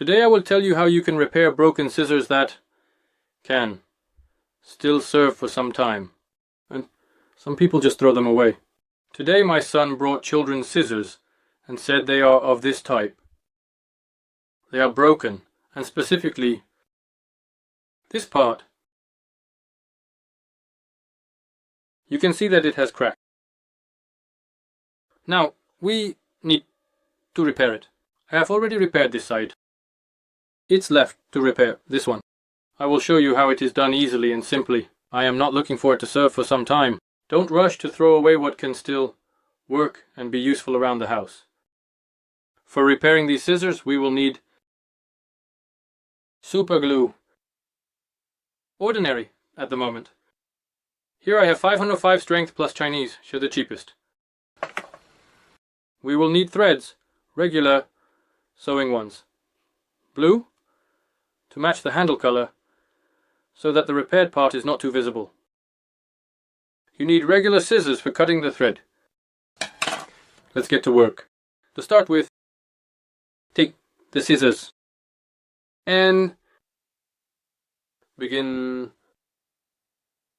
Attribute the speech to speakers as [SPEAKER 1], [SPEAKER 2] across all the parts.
[SPEAKER 1] Today I will tell you how you can repair broken scissors that can still serve for some time, and some people just throw them away. Today my son brought children's scissors and said they are of this type. They are broken, and specifically this part. You can see that it has cracked. Now we need to repair it. I have already repaired this side. It's left to repair this one. I will show you how it is done easily and simply. I am not looking for it to serve for some time. Don't rush to throw away what can still work and be useful around the house. For repairing these scissors, we will need super glue. Ordinary at the moment. Here I have 505 strength plus Chinese, show the cheapest. We will need threads, regular sewing ones. Blue to match the handle color so that the repaired part is not too visible. You need regular scissors for cutting the thread. Let's get to work. To start with, take the scissors and begin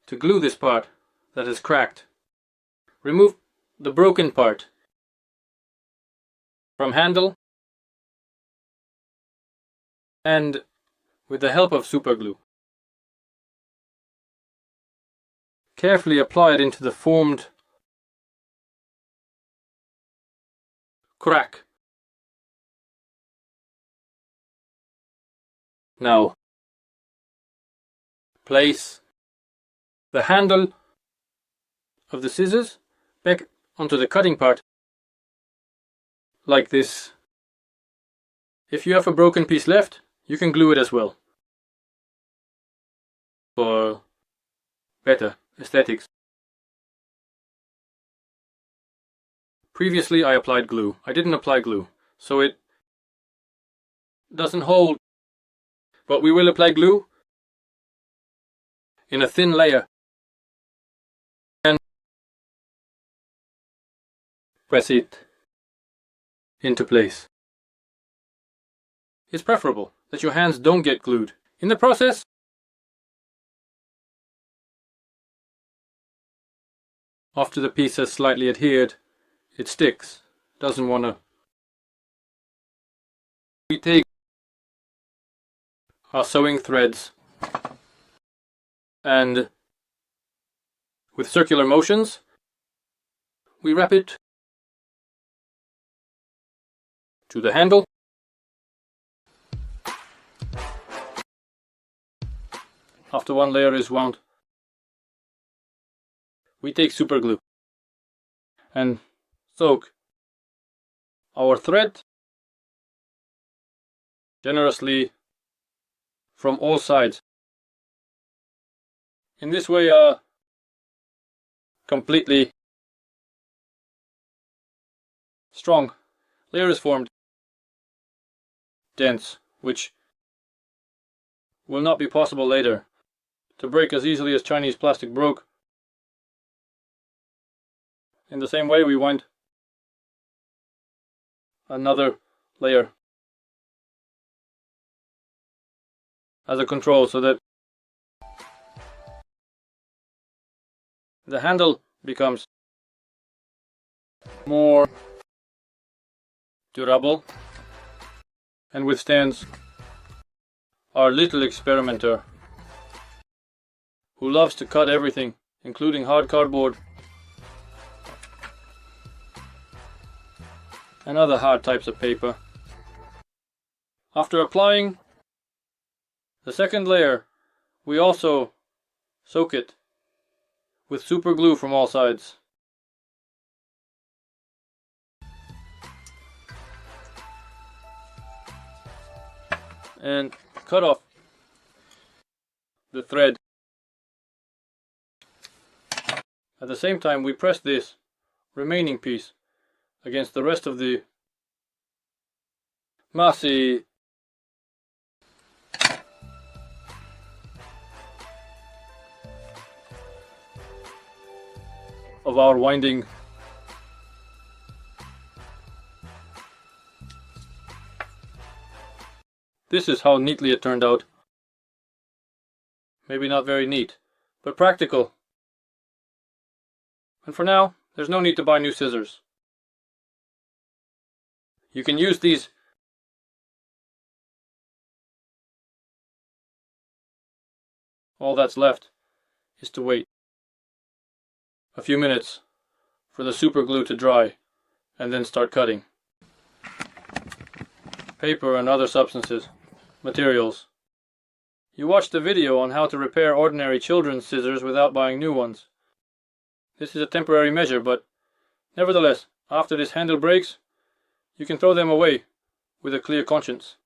[SPEAKER 1] to glue this part that is cracked. Remove the broken part from handle and with the help of super glue, carefully apply it into the formed crack. Now, place the handle of the scissors back onto the cutting part, like this. If you have a broken piece left, you can glue it as well, for better aesthetics. Previously I applied glue. I didn't apply glue, so it doesn't hold, but we will apply glue in a thin layer and press it into place. It's preferable that your hands don't get glued. In the process, after the piece has slightly adhered, it sticks. Doesn't want to. We take our sewing threads and with circular motions we wrap it to the handle. After one layer is wound, we take super glue and soak our thread generously from all sides. In this way, a completely strong layer is formed, dense, which will not be possible later to break as easily as Chinese plastic broke. In the same way, we wind another layer as a control so that the handle becomes more durable and withstands our little experimenter who loves to cut everything, including hard cardboard and other hard types of paper. After applying the second layer, we also soak it with super glue from all sides. And cut off the thread. At the same time, we press this remaining piece against the rest of the masse of our winding This is how neatly it turned out. Maybe not very neat, but practical. And for now, there's no need to buy new scissors. You can use these. All that's left is to wait a few minutes for the super glue to dry and then start cutting. Paper and other substances, materials. You watched the video on how to repair ordinary children's scissors without buying new ones. This is a temporary measure, but nevertheless, after this handle breaks, you can throw them away with a clear conscience.